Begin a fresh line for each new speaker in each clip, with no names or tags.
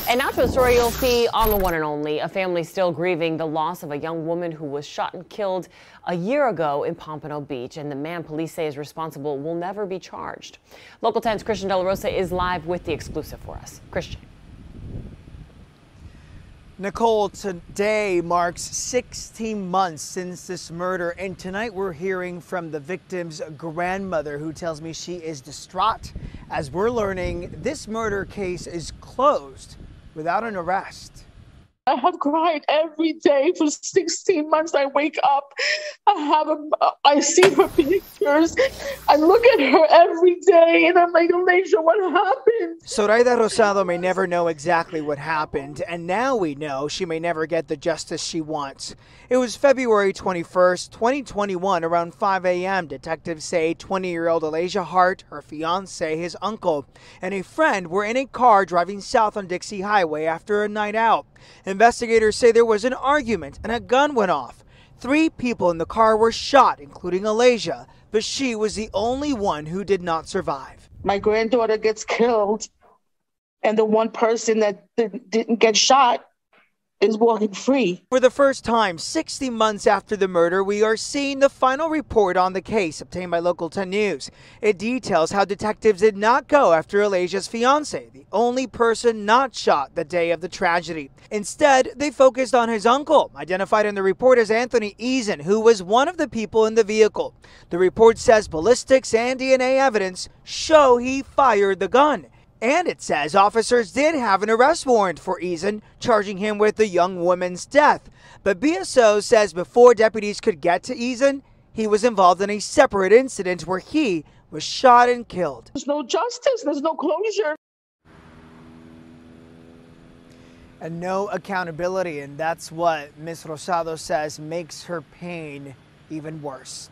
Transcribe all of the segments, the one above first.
And now to a story you'll see on The One and Only. A family still grieving the loss of a young woman who was shot and killed a year ago in Pompano Beach. And the man police say is responsible will never be charged. Local 10's Christian De La Rosa is live with the exclusive for us. Christian.
Nicole, today marks 16 months since this murder, and tonight we're hearing from the victim's grandmother, who tells me she is distraught as we're learning this murder case is closed without an arrest.
I have cried every day for 16 months. I wake up, I see her pictures, I look at her every day, and I'm like, Alaysia, what happened?
Zoraida Rosado may never know exactly what happened, and now we know she may never get the justice she wants. It was February 21st, 2021, around 5 a.m. Detectives say 20-year-old Alaysia Hart, her fiancé, his uncle, and a friend were in a car driving south on Dixie Highway after a night out. Investigators say there was an argument and a gun went off. 3 people in the car were shot, including Alaysia, but she was the only one who did not survive.
My granddaughter gets killed, and the one person that didn't get shot is walking free.
For the first time, 60 months after the murder, we are seeing the final report on the case obtained by Local 10 News. It details how detectives did not go after Alaysia's fiancé, the only person not shot the day of the tragedy. Instead, they focused on his uncle, identified in the report as Anthony Exxon, who was one of the people in the vehicle. The report says ballistics and DNA evidence show he fired the gun. And it says officers did have an arrest warrant for Exxon, charging him with the young woman's death. But BSO says before deputies could get to Exxon, he was involved in a separate incident where he was shot and killed.
There's no justice, there's no closure.
And no accountability, and that's what Ms. Rosado says makes her pain even worse.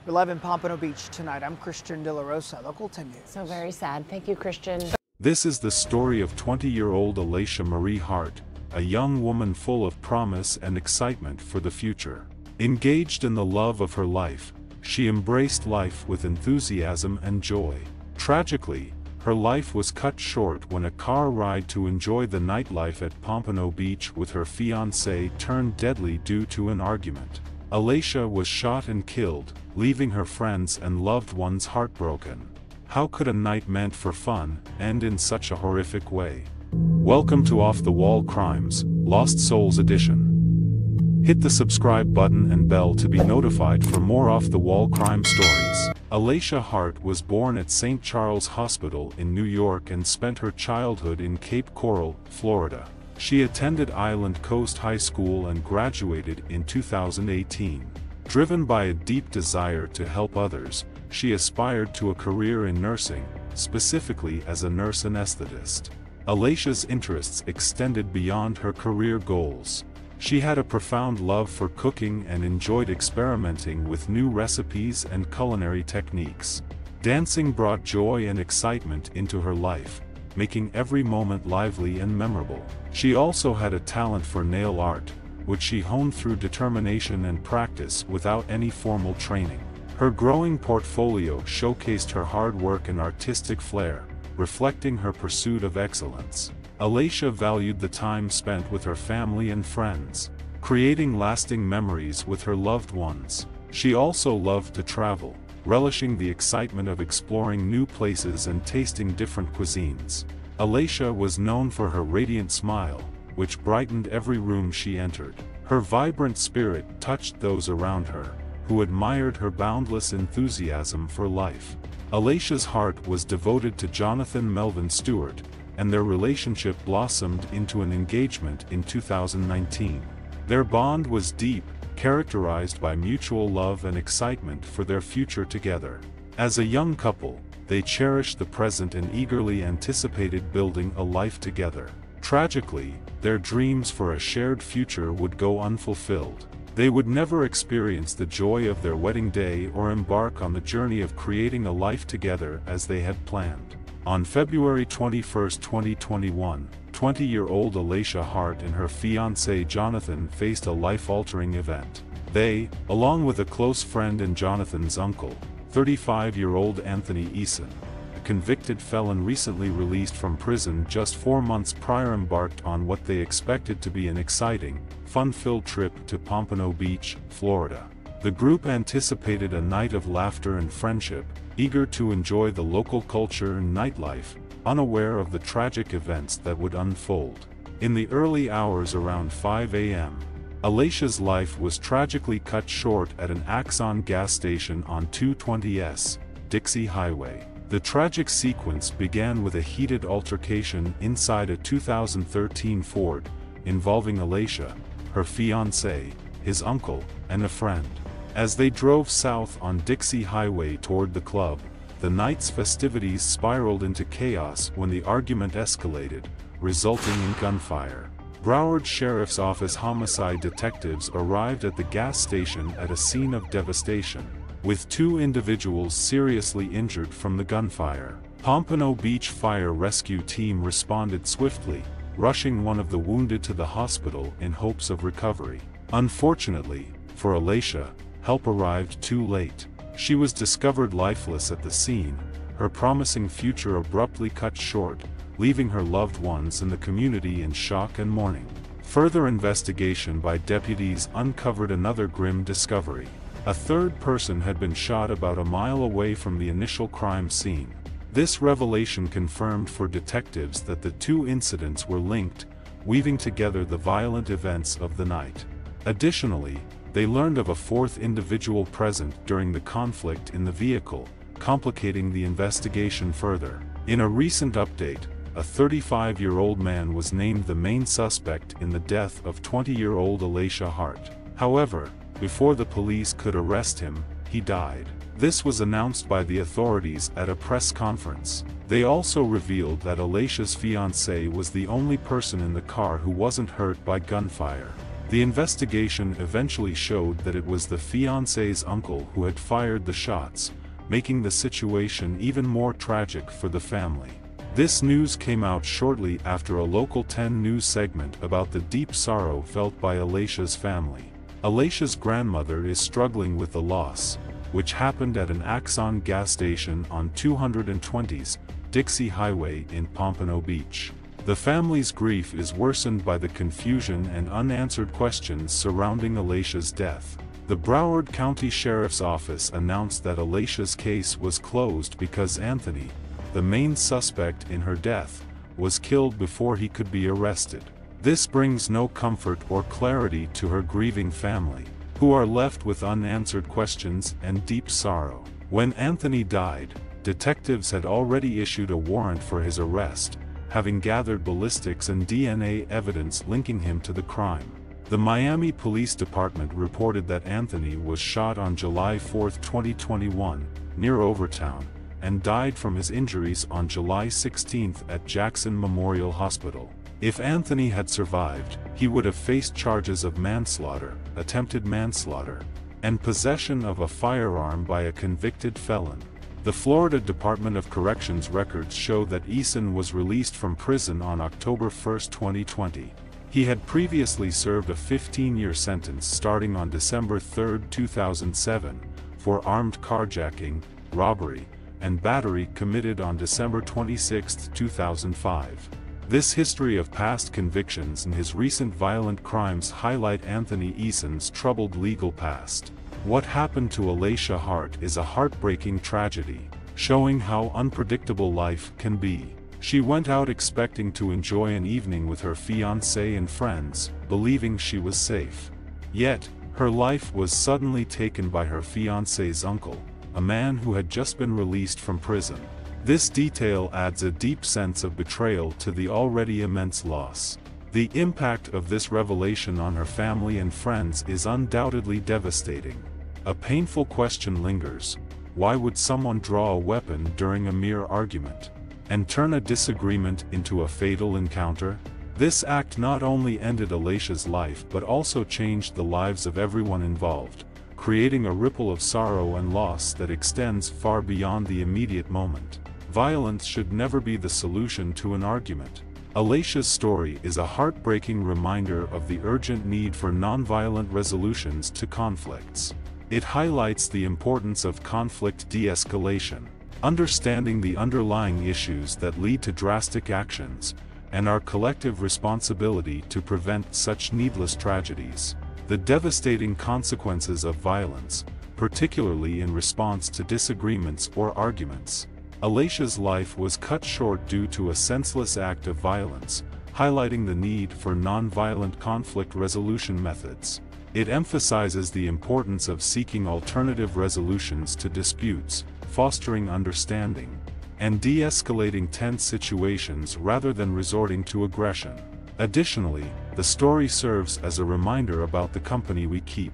We're live in Pompano Beach tonight. I'm Christian De La Rosa, Local 10 News.
So very sad. Thank you, Christian.
This is the story of 20-year-old Alaysia Marie Hart, a young woman full of promise and excitement for the future. Engaged in the love of her life, she embraced life with enthusiasm and joy. Tragically, her life was cut short when a car ride to enjoy the nightlife at Pompano Beach with her fiancé turned deadly due to an argument. Alaysia was shot and killed, leaving her friends and loved ones heartbroken. How could a night meant for fun end in such a horrific way? Welcome to Off the Wall Crimes, Lost Souls Edition. Hit the subscribe button and bell to be notified for more off-the-wall crime stories. Alaysia Hart was born at St. Charles Hospital in New York and spent her childhood in Cape Coral, Florida. She attended Island Coast High School and graduated in 2018. Driven by a deep desire to help others, she aspired to a career in nursing, specifically as a nurse anesthetist. Alaysia's interests extended beyond her career goals. She had a profound love for cooking and enjoyed experimenting with new recipes and culinary techniques. Dancing brought joy and excitement into her life, making every moment lively and memorable. She also had a talent for nail art, which she honed through determination and practice without any formal training. Her growing portfolio showcased her hard work and artistic flair, reflecting her pursuit of excellence. Alaysia valued the time spent with her family and friends, creating lasting memories with her loved ones. She also loved to travel, relishing the excitement of exploring new places and tasting different cuisines. Alaysia was known for her radiant smile, which brightened every room she entered. Her vibrant spirit touched those around her, who admired her boundless enthusiasm for life. Alaysia's heart was devoted to Jonathan Melvin Stewart, and their relationship blossomed into an engagement in 2019. Their bond was deep, characterized by mutual love and excitement for their future together. As a young couple, they cherished the present and eagerly anticipated building a life together. Tragically, their dreams for a shared future would go unfulfilled. They would never experience the joy of their wedding day or embark on the journey of creating a life together as they had planned. On February 21, 2021, 20-year-old Alaysia Hart and her fiancé Jonathan faced a life-altering event. They, along with a close friend and Jonathan's uncle, 35-year-old Anthony Exxon, convicted felon recently released from prison just 4 months prior embarked on what they expected to be an exciting, fun-filled trip to Pompano Beach, Florida. The group anticipated a night of laughter and friendship, eager to enjoy the local culture and nightlife, unaware of the tragic events that would unfold. In the early hours around 5 a.m., Alaysia's life was tragically cut short at an Exxon gas station on 220S Dixie Highway. The tragic sequence began with a heated altercation inside a 2013 Ford, involving Alaysia, her fiancé, his uncle, and a friend. As they drove south on Dixie Highway toward the club, the night's festivities spiraled into chaos when the argument escalated, resulting in gunfire. Broward Sheriff's Office homicide detectives arrived at the gas station at a scene of devastation, with 2 individuals seriously injured from the gunfire. Pompano Beach Fire Rescue Team responded swiftly, rushing one of the wounded to the hospital in hopes of recovery. Unfortunately, for Alaysia, help arrived too late. She was discovered lifeless at the scene, her promising future abruptly cut short, leaving her loved ones and the community in shock and mourning. Further investigation by deputies uncovered another grim discovery. A third person had been shot about a mile away from the initial crime scene. This revelation confirmed for detectives that the 2 incidents were linked, weaving together the violent events of the night. Additionally, they learned of a 4th individual present during the conflict in the vehicle, complicating the investigation further. In a recent update, a 35-year-old man was named the main suspect in the death of 20-year-old Alaysia Hart. However, before the police could arrest him, he died. This was announced by the authorities at a press conference. They also revealed that Alaysia's fiancé was the only person in the car who wasn't hurt by gunfire. The investigation eventually showed that it was the fiancé's uncle who had fired the shots, making the situation even more tragic for the family. This news came out shortly after a local 10 news segment about the deep sorrow felt by Alaysia's family. Alaysia's grandmother is struggling with the loss, which happened at an Exxon gas station on 220's Dixie Highway in Pompano Beach. The family's grief is worsened by the confusion and unanswered questions surrounding Alaysia's death. The Broward County Sheriff's Office announced that Alaysia's case was closed because Anthony, the main suspect in her death, was killed before he could be arrested. This brings no comfort or clarity to her grieving family, who are left with unanswered questions and deep sorrow. When Anthony died, detectives had already issued a warrant for his arrest, having gathered ballistics and DNA evidence linking him to the crime. The Miami Police Department reported that Anthony was shot on July 4, 2021, near Overtown, and died from his injuries on July 16 at Jackson Memorial Hospital. If Anthony had survived, he would have faced charges of manslaughter, attempted manslaughter, and possession of a firearm by a convicted felon. The Florida Department of Corrections records show that Exxon was released from prison on October 1, 2020. He had previously served a 15-year sentence starting on December 3, 2007, for armed carjacking, robbery, and battery committed on December 26, 2005. This history of past convictions and his recent violent crimes highlight Anthony Exxon's troubled legal past. What happened to Alaysia Hart is a heartbreaking tragedy, showing how unpredictable life can be. She went out expecting to enjoy an evening with her fiancé and friends, believing she was safe. Yet, her life was suddenly taken by her fiancé's uncle, a man who had just been released from prison. This detail adds a deep sense of betrayal to the already immense loss. The impact of this revelation on her family and friends is undoubtedly devastating. A painful question lingers: why would someone draw a weapon during a mere argument, and turn a disagreement into a fatal encounter? This act not only ended Alaysia's life but also changed the lives of everyone involved, creating a ripple of sorrow and loss that extends far beyond the immediate moment. Violence should never be the solution to an argument. Alaysia's story is a heartbreaking reminder of the urgent need for nonviolent resolutions to conflicts. It highlights the importance of conflict de-escalation, understanding the underlying issues that lead to drastic actions, and our collective responsibility to prevent such needless tragedies. The devastating consequences of violence, particularly in response to disagreements or arguments. Alaysia's life was cut short due to a senseless act of violence, highlighting the need for non-violent conflict resolution methods. It emphasizes the importance of seeking alternative resolutions to disputes, fostering understanding, and de-escalating tense situations rather than resorting to aggression. Additionally, the story serves as a reminder about the company we keep.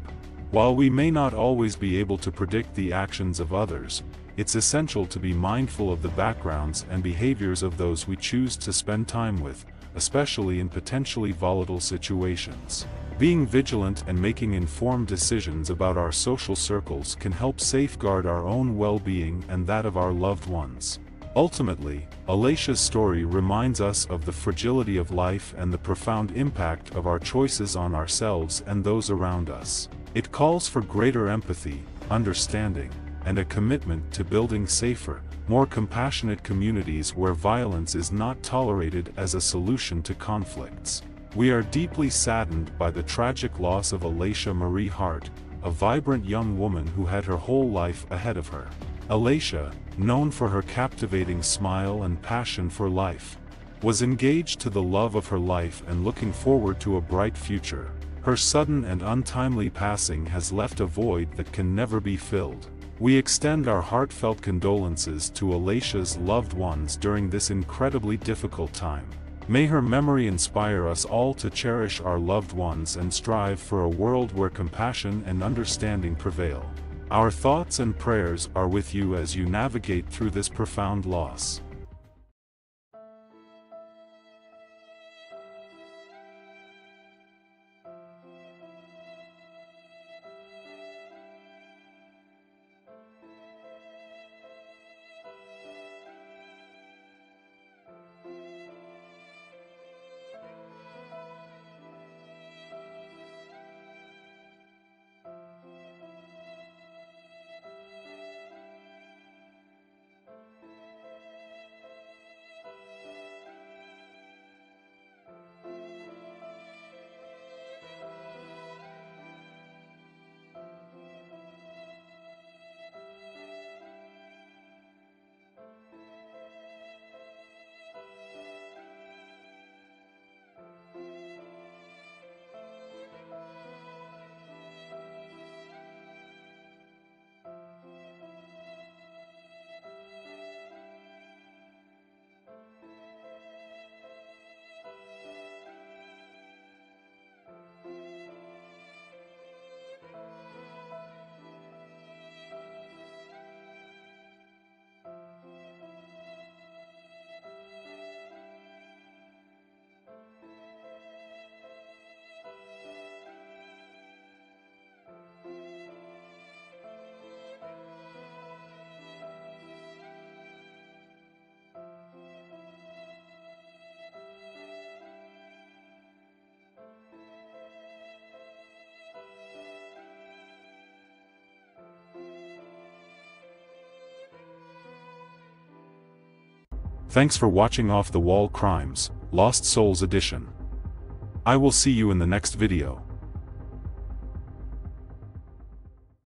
While we may not always be able to predict the actions of others, it's essential to be mindful of the backgrounds and behaviors of those we choose to spend time with, especially in potentially volatile situations. Being vigilant and making informed decisions about our social circles can help safeguard our own well-being and that of our loved ones. Ultimately, Alaysia's story reminds us of the fragility of life and the profound impact of our choices on ourselves and those around us. It calls for greater empathy, understanding, and a commitment to building safer, more compassionate communities where violence is not tolerated as a solution to conflicts. We are deeply saddened by the tragic loss of Alaysia Marie Hart, a vibrant young woman who had her whole life ahead of her. Alaysia, known for her captivating smile and passion for life, was engaged to the love of her life and looking forward to a bright future. Her sudden and untimely passing has left a void that can never be filled. We extend our heartfelt condolences to Alaysia's loved ones during this incredibly difficult time. May her memory inspire us all to cherish our loved ones and strive for a world where compassion and understanding prevail. Our thoughts and prayers are with you as you navigate through this profound loss. Thanks for watching Off the Wall Crimes, Lost Souls Edition. I will see you in the next video.